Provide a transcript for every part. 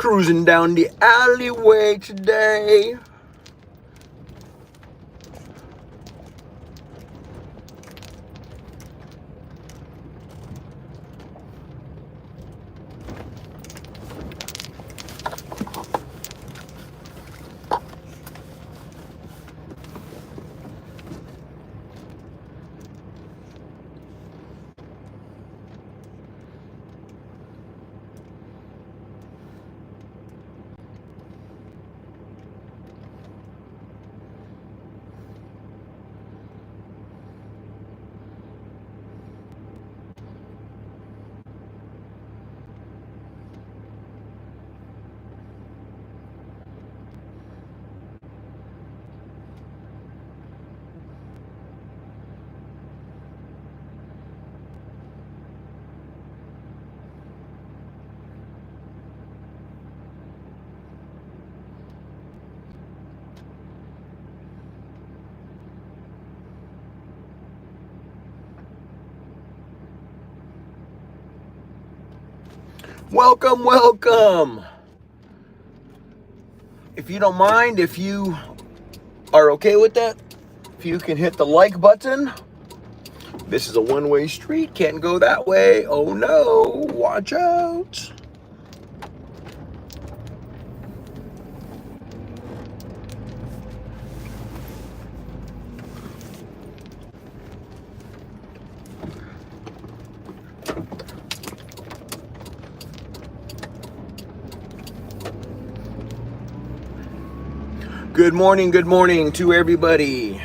cruising down the alleyway today. Welcome, welcome. If you don't mind, if you are okay with that, if you can hit the like button. This is a one-way street, can't go that way. Oh no, watch out. Good morning to everybody.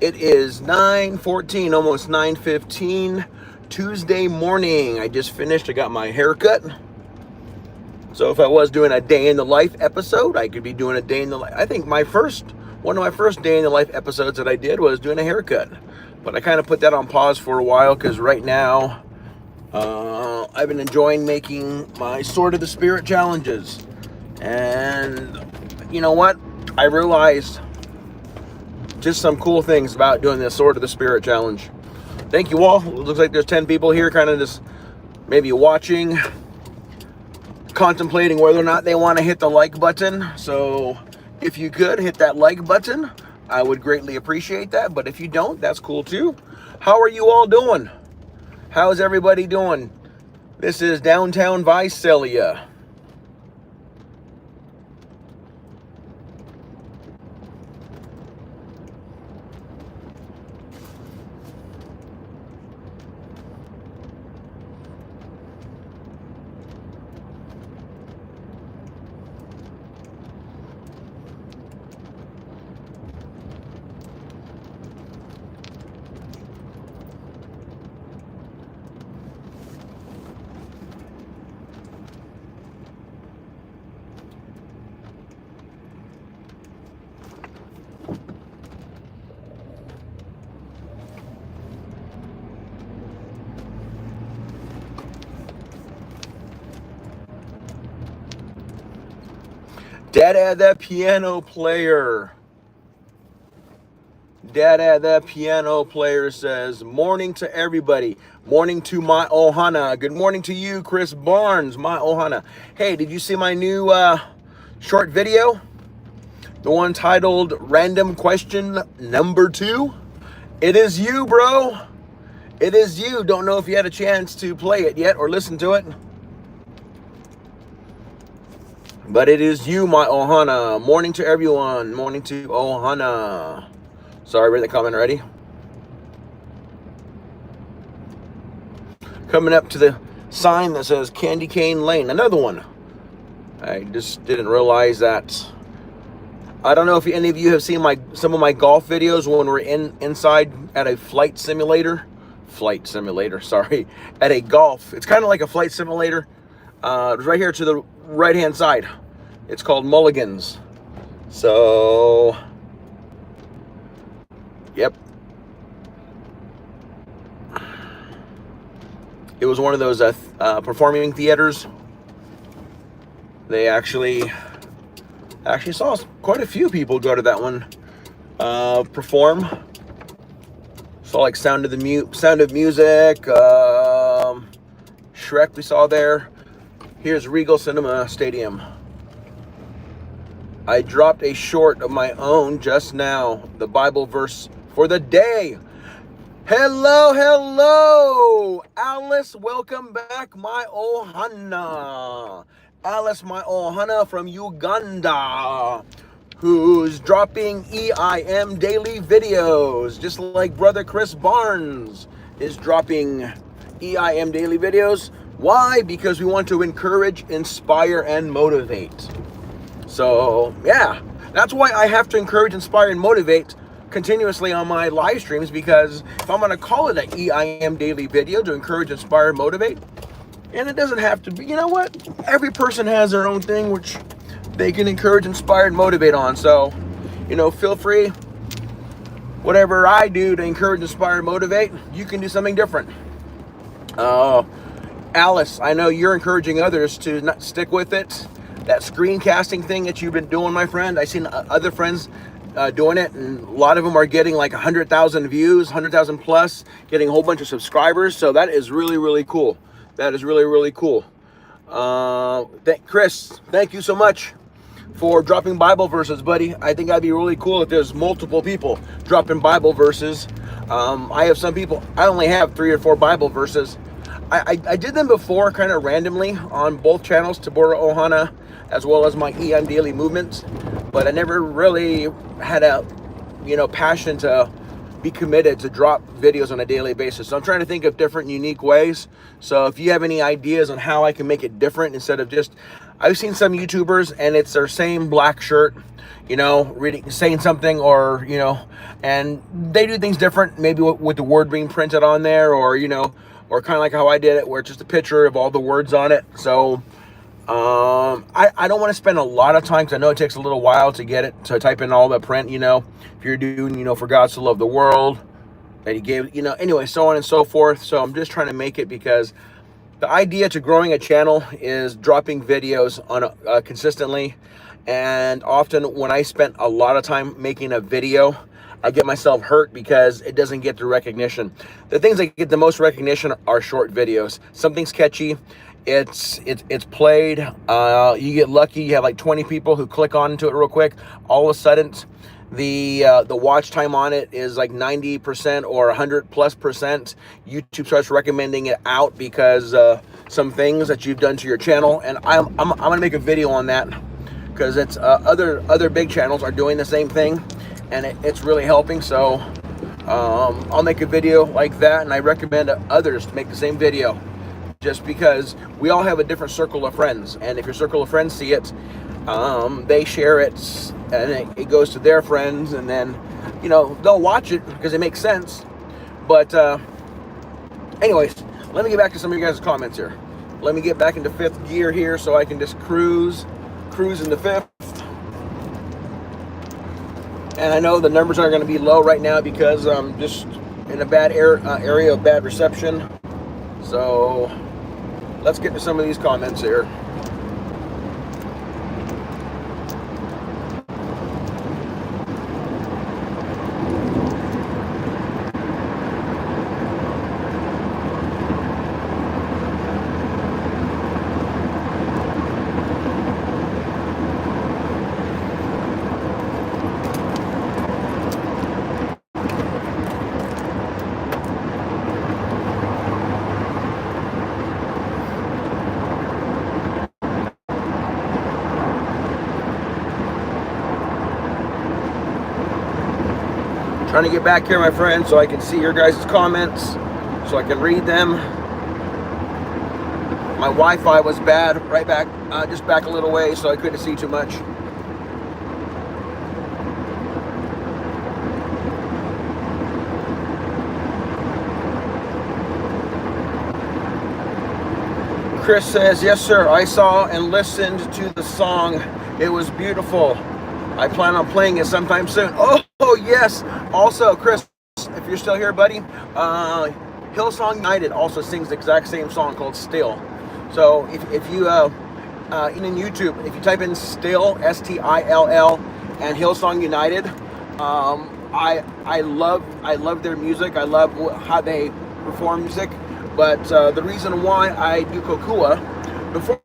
It is 9:14, almost 9:15, Tuesday morning. I just finished, I got my hair cut. So if I was doing a day in the life episode, I could be doing a day in the life. I think one of my first day in the life episodes that I did was doing a haircut. But I kind of put that on pause for a while because right now, I've been enjoying making my Sword of the Spirit challenges. And you know what? I realized just some cool things about doing this Sword of the Spirit challenge. Thank you all. It looks like there's 10 people here kind of just maybe watching, contemplating whether or not they want to hit the like button. So if you could hit that like button, I would greatly appreciate that. But if you don't, that's cool too. How are you all doing? How's everybody doing? This is downtown Visalia. Dada the piano player. Dada the piano player says, morning to everybody. Morning to my Ohana. Good morning to you, Chris Barnes, my Ohana. Hey, did you see my new short video? The one titled Random Question Number 2? It is you, bro. It is you. Don't know if you had a chance to play it yet or listen to it. But it is you, my Ohana. Morning to everyone. Morning to Ohana. Sorry, read the comment already. Coming up to the sign that says Candy Cane Lane. Another one. I just didn't realize that. I don't know if any of you have seen some of my golf videos when we're inside at a flight simulator. Sorry. At a golf. It's kind of like a flight simulator. Right here to the right-hand side. It's called Mulligan's. So, yep. It was one of those performing theaters. They actually saw quite a few people go to that one perform. Saw like Sound of Music, Shrek we saw there. Here's Regal Cinema Stadium. I dropped a short of my own just now. The Bible verse for the day. Hello, hello, Alice. Welcome back, my ohana. Alice, my ohana from Uganda, who's dropping EIM daily videos, just like brother Chris Barnes is dropping EIM daily videos. Why? Because we want to encourage, inspire, and motivate. So yeah, that's why I have to encourage, inspire, and motivate continuously on my live streams, because if I'm going to call it an EIM daily video to encourage, inspire, motivate, and it doesn't have to be, you know what? Every person has their own thing which they can encourage, inspire, and motivate on. So, you know, feel free. Whatever I do to encourage, inspire, and motivate, you can do something different. Alice, I know you're encouraging others to not stick with it. That screencasting thing that you've been doing, my friend, I've seen other friends doing it, and a lot of them are getting like 100,000 views, 100,000 plus, getting a whole bunch of subscribers. So that is really, really cool. That is really, really cool. Chris, thank you so much for dropping Bible verses, buddy. I think that'd be really cool if there's multiple people dropping Bible verses. I have some people, I only have 3 or 4 Bible verses. I did them before kind of randomly on both channels, Tabora Ohana, as well as my EIM Daily Movements, but I never really had a, you know, passion to be committed to drop videos on a daily basis. So I'm trying to think of different unique ways. So if you have any ideas on how I can make it different, instead of just, I've seen some YouTubers and it's their same black shirt, you know, saying something, or, you know, and they do things different, maybe with the word being printed on there, or, you know, or kind of like how I did it, where it's just a picture of all the words on it. So I don't want to spend a lot of time, because I know it takes a little while to get it, to type in all the print, you know, if you're doing, you know, for God so loved the world, that he gave, you know, anyway, so on and so forth. So I'm just trying to make it, because the idea to growing a channel is dropping videos on consistently. And often when I spent a lot of time making a video, I get myself hurt because it doesn't get the recognition. The things that get the most recognition are short videos. Something's catchy, it's played, you get lucky, you have like 20 people who click onto it real quick. All of a sudden, the watch time on it is like 90% or 100+%. YouTube starts recommending it out because some things that you've done to your channel, and I'm gonna make a video on that, because it's other big channels are doing the same thing, and it's really helping. So I'll make a video like that, and I recommend others to make the same video, just because we all have a different circle of friends, and if your circle of friends see it, they share it, and it goes to their friends, and then, you know, they'll watch it because it makes sense. But anyways, let me get back to some of you guys' comments here. Let me get back into 5th gear here so I can just cruise into 5th. And I know the numbers are going to be low right now because I'm just in a bad area of bad reception. So let's get to some of these comments here. Trying to get back here, my friends, so I can see your guys' comments, so I can read them. My Wi-Fi was bad right back, just back a little way, so I couldn't see too much. Chris says, yes sir, I saw and listened to the song. It was beautiful. I plan on playing it sometime soon. Oh yes. Also, Chris, if you're still here, buddy, Hillsong United also sings the exact same song called Still. So if you in YouTube, if you type in Still, S-T-I-L-L, and Hillsong United, I love their music. I love how they perform music. But the reason why I do Kokua, before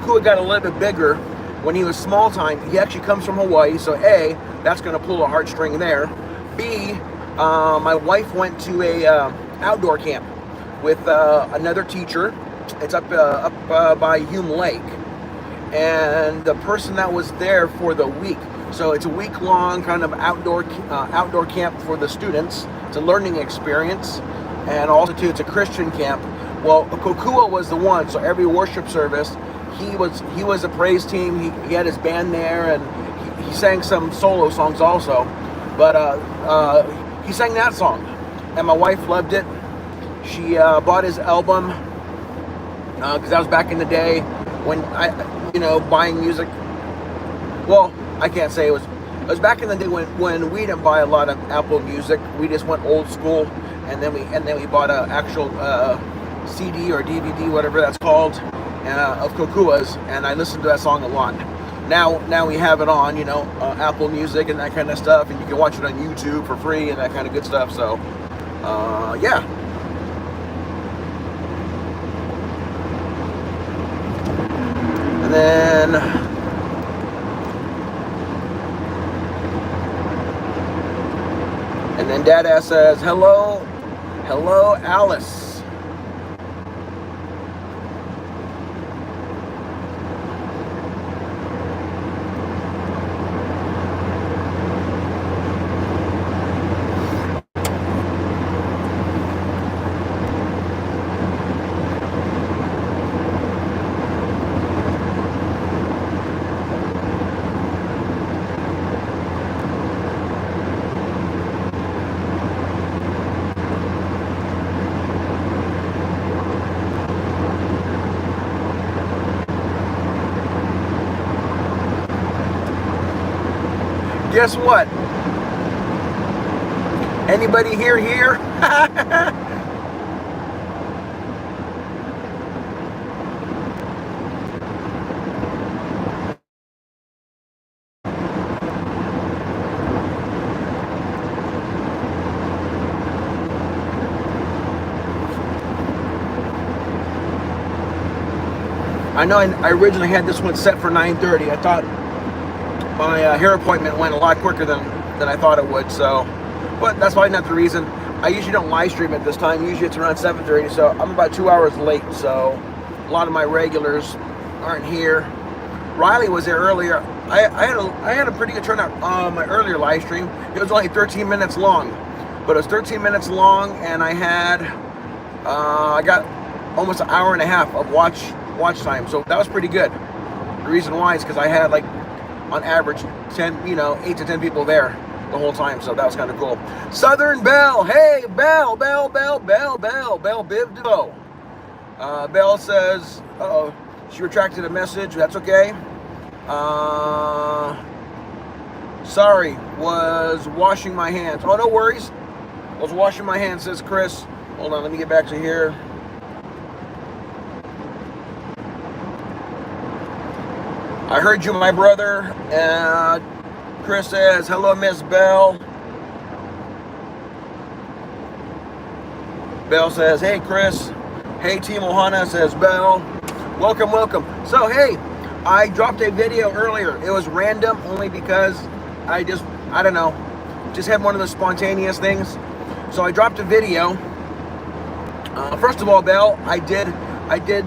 Kokua got a little bit bigger when he was small time. He actually comes from Hawaii, so A, that's going to pull a heartstring there. B, my wife went to a outdoor camp with another teacher. It's up by Hume Lake, and the person that was there for the week. So it's a week-long kind of outdoor camp for the students. It's a learning experience, and also too, it's a Christian camp. Well, Kokua was the one. So every worship service, he was a praise team. He had his band there, and he sang some solo songs also. But he sang that song, and my wife loved it. She bought his album because that was back in the day when buying music. Well, I can't say it was back in the day when we didn't buy a lot of Apple Music. We just went old school, and then we bought an actual CD or DVD, whatever that's called, of Kokua's, and I listened to that song a lot. Now we have it on, Apple Music and that kind of stuff, and you can watch it on YouTube for free and that kind of good stuff. So, yeah. And then Dada says, hello, Alice. Guess what? Anybody here? I know I originally had this one set for 9:30. I thought my hair appointment went a lot quicker than I thought it would, so, but that's probably not the reason. I usually don't live stream at this time. Usually it's around 7:30, so I'm about 2 hours late, so a lot of my regulars aren't here. Riley was there earlier. I had a pretty good turnout on my earlier live stream. It was only 13 minutes long, but it was 13 minutes long, and I got almost an hour and a half of watch time, so that was pretty good. The reason why is because I had on average 8 to 10 people there the whole time, so that was kind of cool. Southern Belle, hey, Belle Biv DeVoe. Belle says, she retracted a message. That's okay. Sorry, was washing my hands. Oh, no worries. Was washing my hands, says Chris. Hold on, let me get back to here. I heard you, my brother. Chris says, hello, Miss Belle. Belle says, hey, Chris. Hey, Team Ohana, says Belle. Welcome. So, hey, I dropped a video earlier. It was random only because I don't know, just had one of those spontaneous things. So I dropped a video. First of all, Belle, I did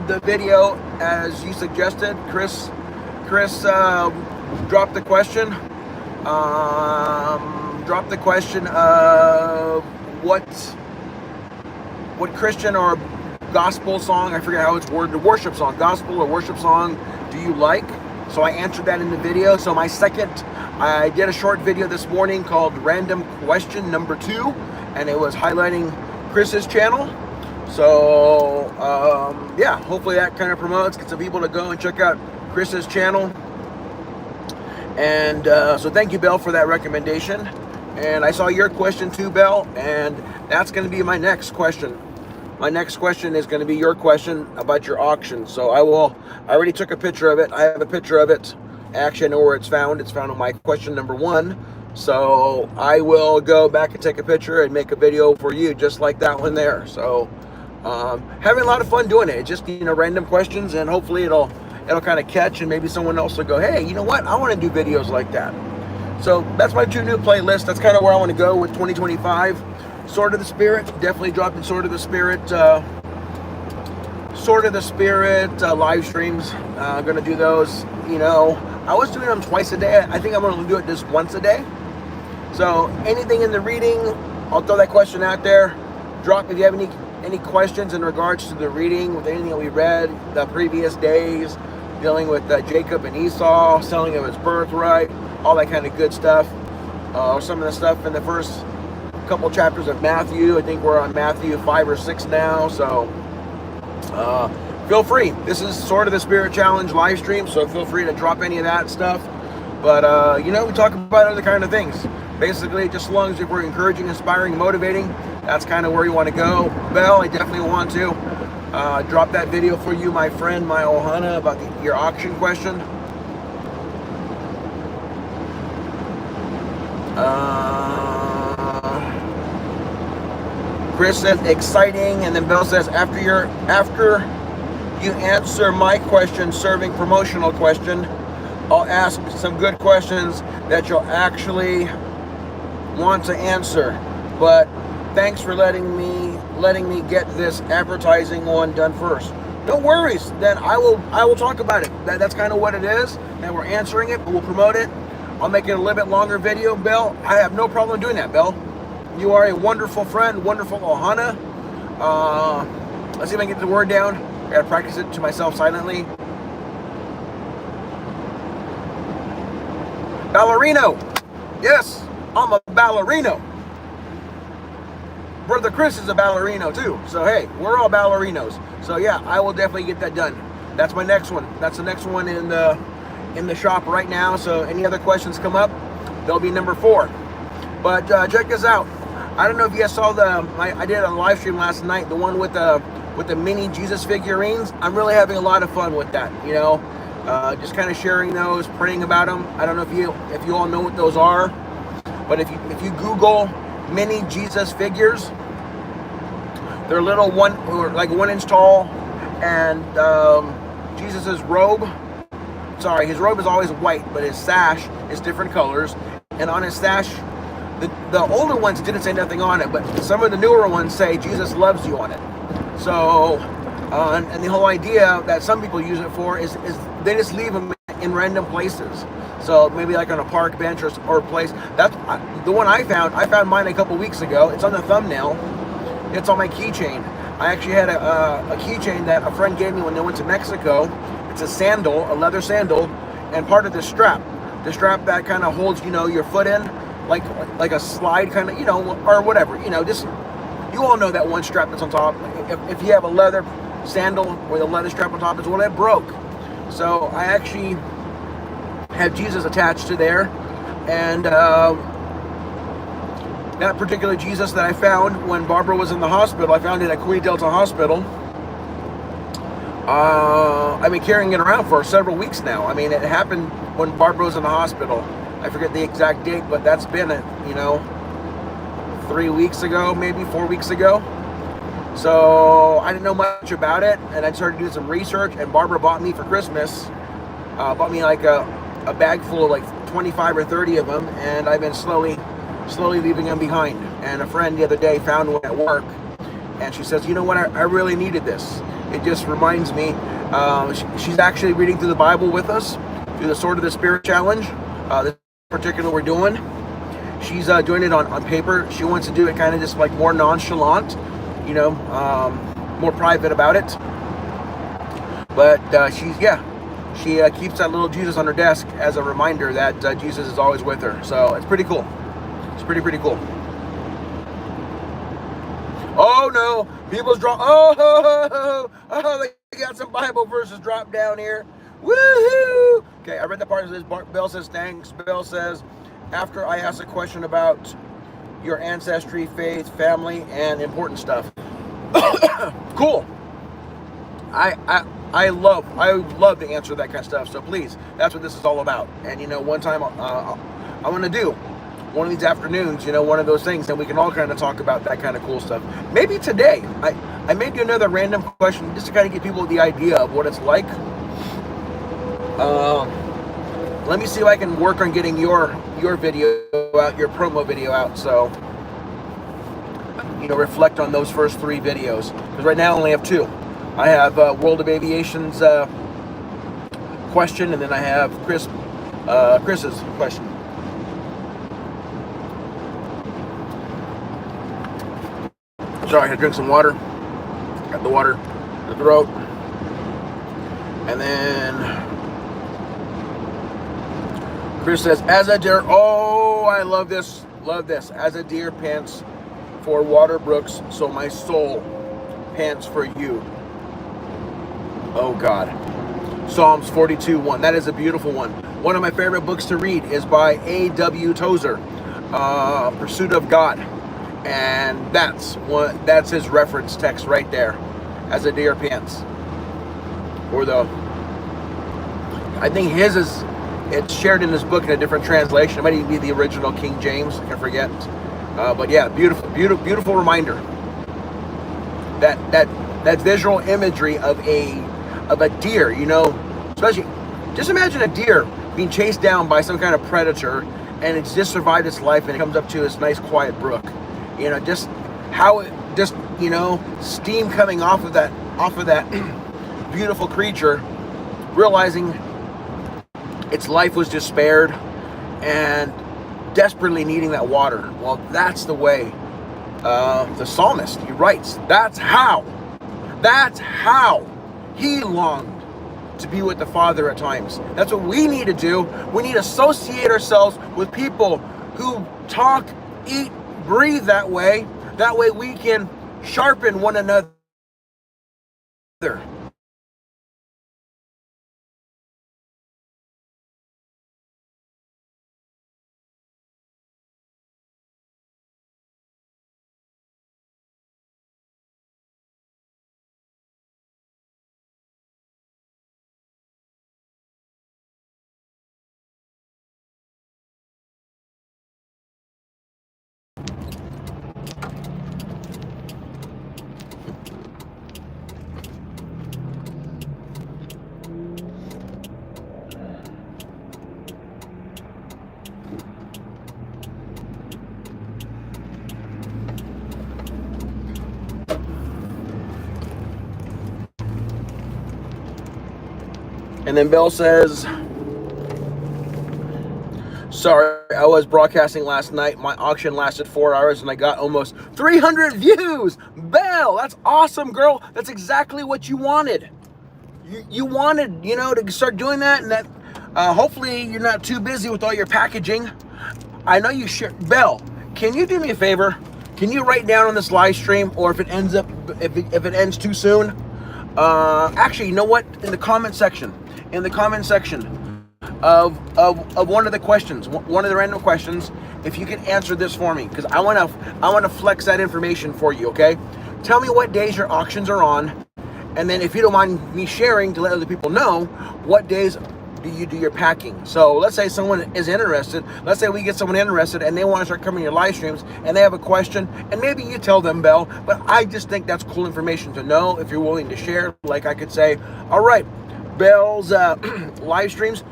the video as you suggested. Chris dropped the question. Of what Christian or gospel song, I forget how it's worded, worship song, gospel or worship song do you like? So I answered that in the video. So I did a short video this morning called Random Question Number 2, and it was highlighting Chris's channel. So yeah, hopefully that kind of promotes, get some people to go and check out Chris's channel. And so thank you, Belle, for that recommendation. And I saw your question too, Belle, and that's going to be my next question. My next question is going to be your question about your auction. So I already took a picture of it. I have a picture of it. Actually, I know where it's found. It's found on my question number 1. So I will go back and take a picture and make a video for you just like that one there. So having a lot of fun doing it. It's just, random questions, and hopefully it'll it'll kind of catch, and maybe someone else will go, hey, you know what? I want to do videos like that. So that's my 2 new playlists. That's kind of where I want to go with 2025. Sword of the Spirit, definitely dropped in Sword of the Spirit. Live streams. I'm going to do those. I was doing them twice a day. I think I'm going to do it just once a day. So anything in the reading, I'll throw that question out there. Drop if you have any questions in regards to the reading with anything that we read the previous days, dealing with Jacob and Esau, selling of his birthright, all that kind of good stuff. Some of the stuff in the first couple chapters of Matthew. I think we're on Matthew 5 or 6 now. So feel free. This is Sword of the Spirit Challenge live stream, so feel free to drop any of that stuff. But we talk about other kind of things. Basically, just as long as we're encouraging, inspiring, motivating, that's kind of where you want to go. Bell, I definitely want to drop that video for you, my friend, my Ohana, about your auction question. Chris says exciting, and then Bill says after you answer my question, serving promotional question, I'll ask some good questions that you'll actually want to answer. But thanks for letting me get this advertising one done first. No worries. Then I will talk about it. That's kind of what it is. That we're answering it, but we'll promote it. I'll make it a little bit longer video, Bill. I have no problem doing that, Bill. You are a wonderful friend, wonderful Ohana. Let's see if I can get the word down. I gotta practice it to myself silently. Ballerino. Yes, I'm a ballerino. Brother Chris is a ballerino too. So hey, we're all ballerinos. So yeah, I will definitely get that done. That's my next one. That's the next one in the shop right now. So any other questions come up, they'll be number 4. But check this out. I don't know if you guys saw I did a live stream last night, the one with the mini Jesus figurines. I'm really having a lot of fun with that. Just kind of sharing those, praying about them. I don't know if you all know what those are, but if you Google mini Jesus figures, they're little like 1 inch tall, and Jesus's robe. Sorry, his robe is always white, but his sash is different colors, and on his sash, the older ones didn't say nothing on it, but some of the newer ones say Jesus loves you on it. So, and the whole idea that some people use it for is they just leave them in random places. So maybe like on a park bench or a place. That's the one I found. I found mine a couple weeks ago. It's on the thumbnail. It's on my keychain. I actually had a keychain that a friend gave me when they went to Mexico. It's a sandal, a leather sandal, and part of the strap that kind of holds, your foot in, like a slide kind of, or whatever, just, you all know that one strap that's on top. If you have a leather sandal with a leather strap on top, it's it broke. So I actually had Jesus attached to there, and that particular Jesus that I found when Barbara was in the hospital, I found it at Queen Delta Hospital. I've been carrying it around for several weeks now. I mean, it happened when Barbara was in the hospital. I forget the exact date, but that's been 3 weeks ago, maybe 4 weeks ago. So I didn't know much about it, and I started doing some research, and Barbara bought me for Christmas, bought me like a bag full of like 25 or 30 of them, and I've been slowly leaving them behind. And a friend the other day found one at work, and she says, you know what, I really needed this. It just reminds me, she's actually reading through the Bible with us, through the Sword of the Spirit Challenge, this particular we're doing. She's doing it on paper. She wants to do it kind of just like more nonchalant, more private about it. But she keeps that little Jesus on her desk as a reminder that Jesus is always with her. So it's pretty cool. It's pretty cool. Oh no, people's drop. Oh, they got some Bible verses dropped down here. Woohoo! Okay, I read the part that says, Bill says, thanks. Bill says, after I ask a question about your ancestry, faith, family, and important stuff. Cool. I love to answer that kind of stuff. So please, that's what this is all about. And one time I want to do one of these afternoons, one of those things, and we can all kind of talk about that kind of cool stuff. Maybe today, I may do another random question just to kind of give people the idea of what it's like Let me see if I can work on getting your video out, your promo video out, so reflect on those first 3 videos, because right now I only have 2. I have World of Aviation's question, and then I have Chris's question. Sorry, I had to drink some water. Got the water in the throat. And then Chris says, as a deer, oh, I love this. As a deer pants for water brooks, so my soul pants for you. Oh God. Psalms 42:1. That is a beautiful one. One of my favorite books to read is by A.W. Tozer, Pursuit of God. And that's his reference text right there. As a deer pants. I think his it's shared in this book in a different translation. It might even be the original King James, I forget. But yeah, beautiful reminder. That visual imagery of a deer, especially, just imagine a deer being chased down by some kind of predator, and it's just survived its life, and it comes up to this nice quiet brook. Just how it steam coming off of that beautiful creature, realizing its life was just spared and desperately needing that water. Well, that's the way the psalmist, he writes, that's how he longed to be with the Father at times. That's what we need to do. We need to associate ourselves with people who talk, eat, breathe that way. That way we can sharpen one another. And then Bell says, sorry, I was broadcasting last night. My auction lasted 4 hours and I got almost 300 views. Bell, that's awesome, girl. That's exactly what you wanted. You wanted, to start doing that, and that hopefully you're not too busy with all your packaging. I know you share. Bell, can you do me a favor? Can you write down on this live stream, or if it ends too soon, actually, you know what? In the comment section of one of the questions, one of the random questions, if you can answer this for me, because I want to flex that information for you. Okay, tell me what days your auctions are on, and then if you don't mind me sharing to let other people know, what days do you do your packing. So let's say someone is interested. Let's say we get someone interested and they want to start coming to your live streams and they have a question, and maybe you tell them, Bell, but I just think that's cool information to know if you're willing to share. Like I could say, all right, Bell's live streams.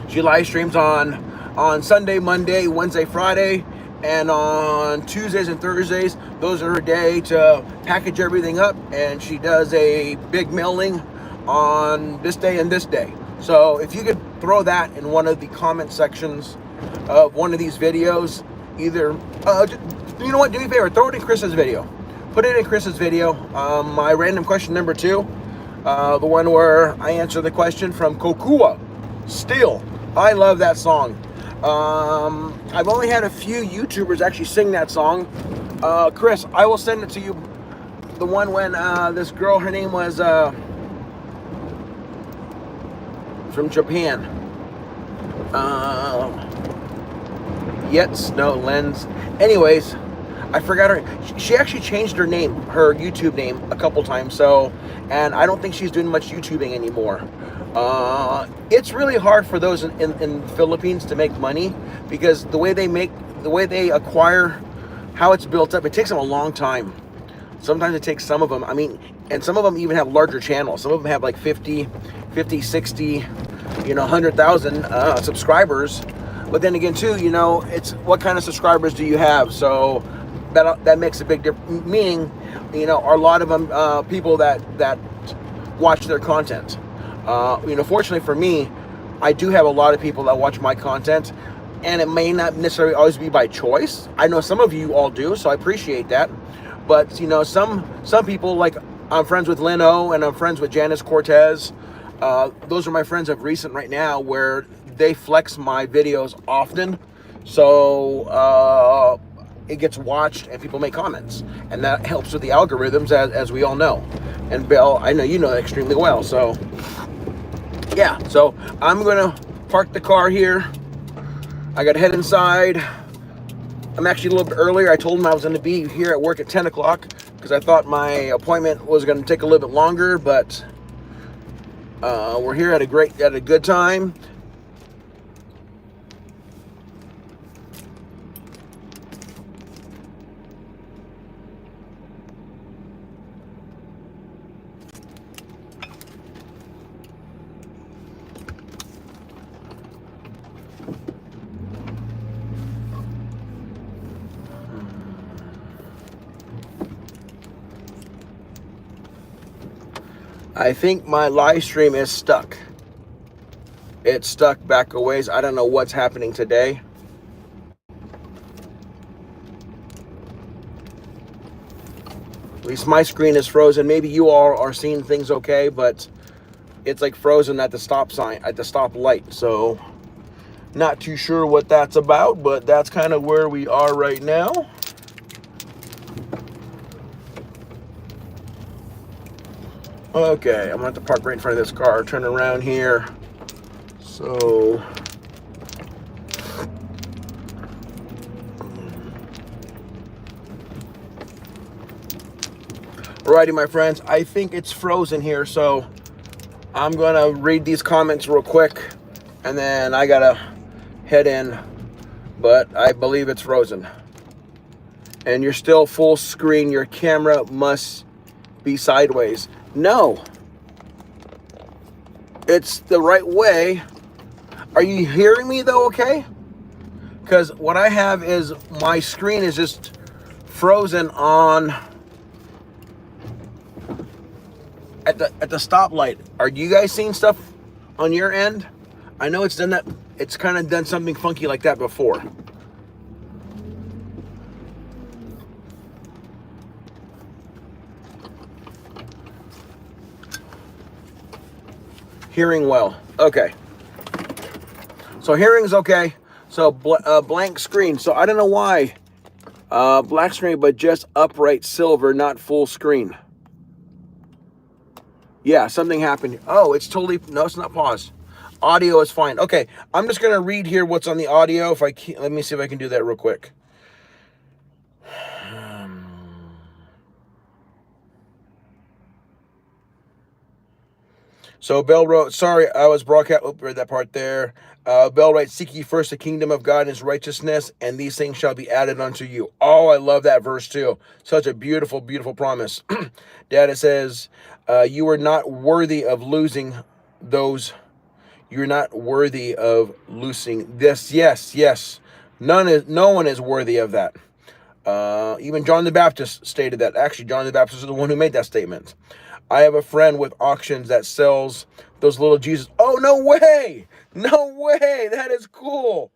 She live streams on Sunday, Monday, Wednesday, Friday, and on Tuesdays and Thursdays. Those are her day to package everything up, and she does a big mailing on this day and this day. So if you could throw that in one of the comment sections of one of these videos, either you know what, do me a favor, throw it in Chris's video. Put it in Chris's video. My random question number 2, the one where I answer the question from Kokua Still. I love that song. I've only had a few YouTubers actually sing that song. Chris, I will send it to you. The one when this girl, her name was from Japan. Snow Lens. Anyways, I forgot her. She actually changed her name, her YouTube name, a couple times. So, and I don't think she's doing much YouTubing anymore. It's really hard for those in the Philippines to make money, because the way they acquire, how it's built up, it takes them a long time. Sometimes it takes some of them. I mean, and some of them even have larger channels. Some of them have like 50, 60, 100,000 subscribers. But then again, too, it's what kind of subscribers do you have? So that makes a big difference. Meaning, are a lot of them people that watch their content. Fortunately for me, I do have a lot of people that watch my content, and it may not necessarily always be by choice. I know some of you all do, so I appreciate that. But some people, like, I'm friends with Lynn O, and I'm friends with Janice Cortez. Those are my friends of recent right now, where they flex my videos often, so it gets watched and people make comments, and that helps with the algorithms, as we all know. And Bill, I know you know that extremely well. So yeah, so I'm gonna park the car here. I gotta head inside. I'm actually a little bit earlier. I told them I was going to be here at work at 10 o'clock because I thought my appointment was going to take a little bit longer, but we're here at a good time. I think my live stream is stuck. It's stuck back a ways. I don't know what's happening today. At least my screen is frozen. Maybe you all are seeing things okay, but it's like frozen at the stop sign, at the stop light. So not too sure what that's about, but that's kind of where we are right now. Okay, I'm gonna have to park right in front of this car, turn around here. So alrighty, my friends, I think it's frozen here, so I'm gonna read these comments real quick and then I gotta head in, but I believe it's frozen. And you're still full screen, your camera must be sideways. No, it's the right way. Are you hearing me though? Okay, because what I have is my screen is just frozen on at the stoplight. Are you guys seeing stuff on your end? I know it's done that. It's kind of done something funky like that before. Hearing well. Okay. So hearing's okay. So blank screen. So I don't know why. Black screen, but just upright silver, not full screen. Yeah, something happened. Oh, it's totally, no, it's not paused. Audio is fine. Okay, I'm just going to read here what's on the audio. If I can, let me see if I can do that real quick. So Bell wrote, sorry, I was broadcast. Oh, read that part there. Bell writes, seek ye first the kingdom of God and his righteousness, and these things shall be added unto you. Oh, I love that verse too. Such a beautiful, beautiful promise. Dad, it says, you are not worthy of losing those. You're not worthy of losing this. Yes, yes. No one is worthy of that. Even John the Baptist stated that. Actually, John the Baptist is the one who made that statement. I have a friend with auctions that sells those little Jesus. Oh, no way. No way. That is cool.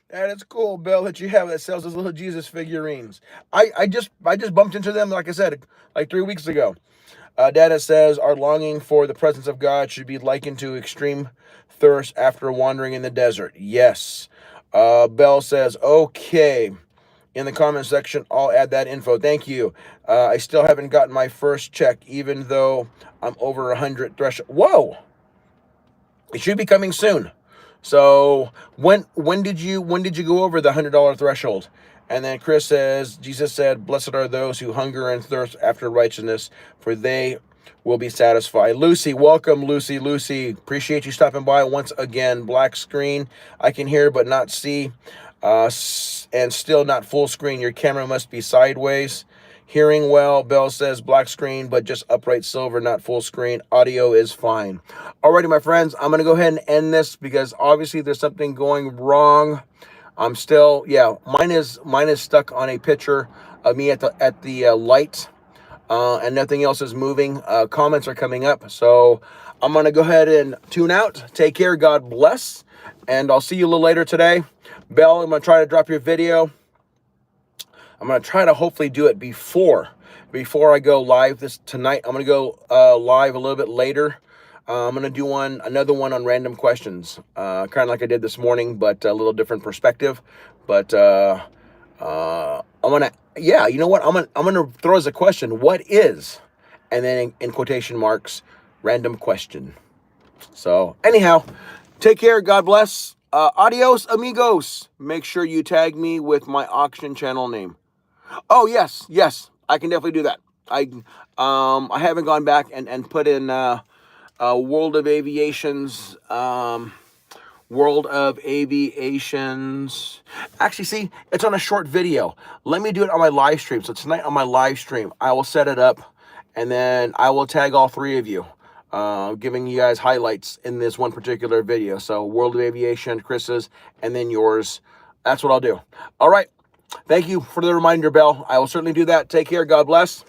That is cool, Bill, that you have that sells those little Jesus figurines. I just bumped into them, like I said, like 3 weeks ago. Data says our longing for the presence of God should be likened to extreme thirst after wandering in the desert. Yes. Bell says, okay. In the comment section, I'll add that info. Thank you. I still haven't gotten my first check, even though I'm over 100 threshold. Whoa! It should be coming soon. So when did you go over the $100 threshold? And then Chris says, Jesus said, blessed are those who hunger and thirst after righteousness, for they will be satisfied. Lucy, welcome, Lucy. Lucy, appreciate you stopping by once again. Black screen, I can hear but not see. And still not full screen. Your camera must be sideways. Hearing well. Bell says black screen, but just upright silver, not full screen. Audio is fine. Alrighty, my friends, I'm going to go ahead and end this because obviously there's something going wrong. I'm still, yeah, mine is stuck on a picture of me at the light, and nothing else is moving. Comments are coming up, so I'm going to go ahead and tune out. Take care. God bless. And I'll see you a little later today. Bell, I'm going to try to drop your video. I'm going to try to hopefully do it before I go live this tonight. I'm going to go live a little bit later. I'm going to do another one on random questions, kind of like I did this morning, but a little different perspective. But I'm going to, yeah, you know what? I'm going to throw as a question, what is, and then in quotation marks, random question. So anyhow, take care. God bless. Adios, amigos. Make sure you tag me with my auction channel name. Oh, yes, I can definitely do that. I haven't gone back and put in World of Aviation's Actually, see, it's on a short video. Let me do it on my live stream. So tonight on my live stream, I will set it up, and then I will tag all three of you, giving you guys highlights in this one particular video. So World of Aviation, Chris's, and then yours. That's what I'll do. All right. Thank you for the reminder, Bell. I will certainly do that. Take care. God bless.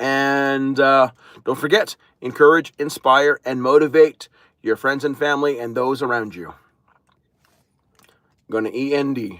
And don't forget, encourage, inspire, and motivate your friends and family and those around you. Going to END.